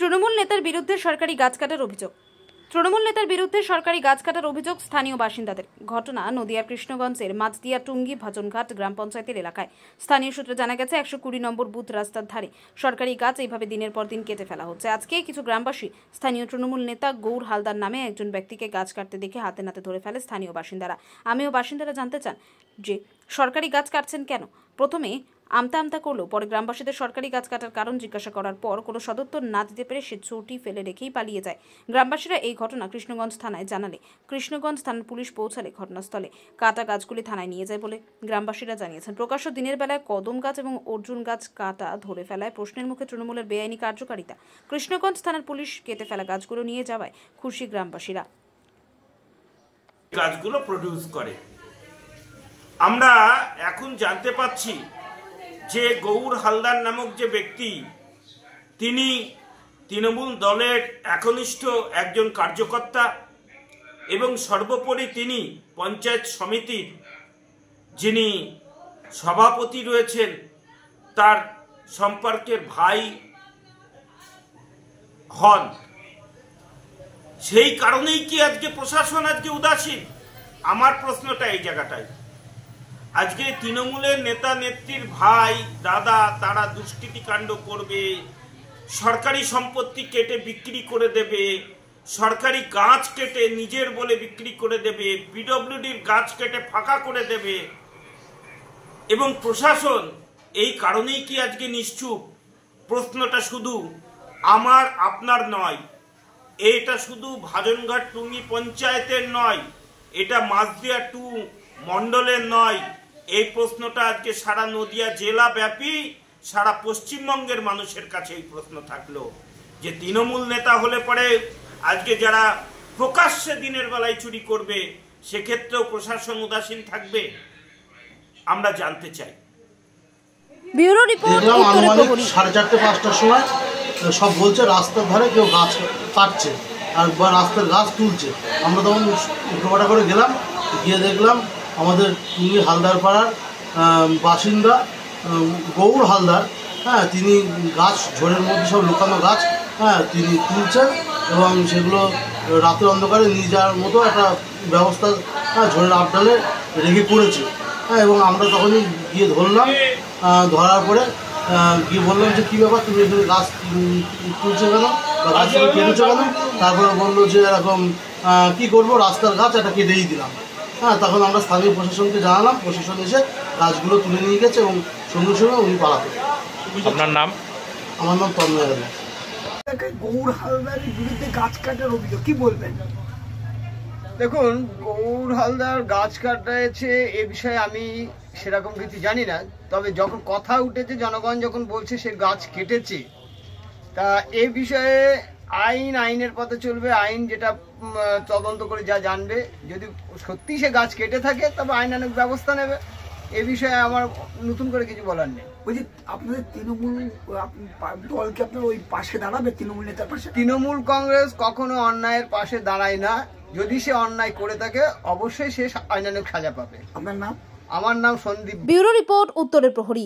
তৃণমূল নেতার বিরুদ্ধে সরকারি গাছ কাটার অভিযোগ। তৃণমূল নেতার বিরুদ্ধে সরকারি গাছ কাটার অভিযোগ স্থানীয় বাসিন্দাদের। ঘটনা নদিয়ার কৃষ্ণগঞ্জের মাঝদিয়া টুঙ্গি ভাজনঘাট গ্রাম পঞ্চায়েতের এলাকায়। স্থানীয় সূত্রে জানা গেছে 120 নম্বর বুথ রাস্তার ধারে সরকারি গাছ এইভাবে দিনের পর দিন কেটে ফেলা হচ্ছে। আজকে কিছু গ্রামবাসী স্থানীয় তৃণমূল নেতা গৌর হালদার নামে একজন ব্যক্তিকে গাছ কাটতে দেখে হাতে নাতে ধরে ফেলে স্থানীয় বাসিন্দারা। বাসিন্দারা জানতে চান যে সরকারি গাছ কাটছেন কেন। প্রথমে আমতা আমতা করলেও পরে গ্রামবাসীদের সরকারি গাছ কাটার কারণ জিজ্ঞাসা করার পর কোনো সদুত্তর না দিতে পেরে সে ছুটি ফেলে রেখেই পালিয়ে যায়। গ্রামবাসীরা এই ঘটনা কৃষ্ণগঞ্জ থানায় জানালে কৃষ্ণগঞ্জ থানার পুলিশ পৌঁছালে ঘটনাস্থলে কাটা গাছগুলি থানায় নিয়ে যায় বলে গ্রামবাসীরা জানিয়েছেন। প্রকাশ্য দিনের বেলায় কদম গাছ এবং অর্জুন গাছ কাটা ধরে ফেলায় প্রশ্নের মুখে তৃণমূলের বেআইনি কার্যকারিতা। কৃষ্ণগঞ্জ থানার পুলিশ কেটে ফেলা গাছগুলো নিয়ে যাওয়ায় খুশি গ্রামবাসীরা। গাছগুলো প্রডিউস করে আমরা এখন জানতে পাচ্ছি যে গৌর হালদার নামক যে ব্যক্তি, তিনি তৃণমূল দলের একনিষ্ঠ একজন কার্যকর্তা এবং সর্বোপরি তিনি পঞ্চায়েত সমিতির যিনি সভাপতি রয়েছেন, তার সম্পর্কের ভাই হন। সেই কারণেই কি আজকে প্রশাসন আজকে উদাসীন? আমার প্রশ্নটা এই জায়গাটায়। আজকে তৃণমূলের নেতা নেত্রীর ভাই দাদা তারা দুষ্কৃতিকাণ্ড করবে, সরকারি সম্পত্তি কেটে বিক্রি করে দেবে, সরকারি গাছ কেটে নিজের বলে বিক্রি করে দেবে, পিডব্লিউডির গাছ কেটে ফাঁকা করে দেবে, এবং প্রশাসন এই কারণেই কি আজকে নিশ্চুপ? প্রশ্নটা শুধু আমার আপনার নয়, এটা শুধু ভাজনঘাট টুঙ্গি পঞ্চায়েতের নয়, এটা মাঝদিয়া 2 মন্ডলের নয়। এই প্রশ্নটা আজকে সারা নদিয়া জেলা ব্যাপী সারা পশ্চিমবঙ্গের মানুষের কাছে এই প্রশ্ন থাকলো যে তৃণমূল নেতা হলে পরে আজকে যারা প্রকাশ্যে দিনের বেলায় চুরি করবে সেক্ষেত্রেও প্রশাসন উদাসীন থাকবে? আমরা জানতে চাই। Bureau report. 4:30-5টার সময় সব বলছে রাস্তার ধারে কেউ গাছ কাটছে আর রাস্তার গাছ তুলছে। আমরা তখন উল্টোপাটা করে গেলাম, গিয়ে দেখলাম আমাদের টুঙ্গি হালদার পাড়ার বাসিন্দা গৌর হালদার, তিনি গাছ ঝড়ের মধ্যে সব লুকানো গাছ তিনি তুলছেন এবং সেগুলো রাতের অন্ধকারে নিয়ে যাওয়ার মতো একটা ব্যবস্থা ঝড়ের আবডালে রেখে পড়েছে। এবং আমরা তখনই গিয়ে ধরলাম, ধরার পরে গিয়ে বললাম যে কী ব্যাপার, তুমি এখানে গাছ তুলছো কেন বা গাছগুলো কেটেছো কেন? তারপরে বললো যে এরকম কী করবো, রাস্তার গাছ একটা কেটেই দিলাম। তখন আমরা স্থানীয় প্রশাসনকে জানালাম, প্রশাসন এসে গাছগুলো তুলে নিয়ে গেছে এবং সঙ্গে সঙ্গে উনি পালাতে। আপনার নাম? আমার নাম তন্ময় হালদার। গৌর হালদারের বিরুদ্ধে গাছ কাটার অভিযোগ, কি বলবেন? দেখুন, গৌর হালদার গাছ কাটাচ্ছে এ বিষয়ে আমি সেরকম কিছু জানি না, তবে যখন কথা উঠেছে জনগণ যখন বলছে সে গাছ কেটেছে, তা এ বিষয়ে আইনের পথে চলবে। আইন যেটা তদন্ত করে যা জানবে, যদি সত্যি সে গাছ কেটে থাকে তবে আইনানুগ ব্যবস্থা নেবে। এ বিষয়ে আমার নতুন করে কিছু বলার নেই। বলছি, আপনাদের তৃণমূল দলকে আপনার ওই পাশে দাঁড়াবে, তৃণমূল নেতার পাশে? তৃণমূল কংগ্রেস কখনো অন্যায়ের পাশে দাঁড়ায় না। যদি সে অন্যায় করে থাকে অবশ্যই সে আইনানুগ সাজা পাবে। আপনার নাম? আমার নাম সন্দীপ। ব্যুরো রিপোর্ট, উত্তরের প্রহরী।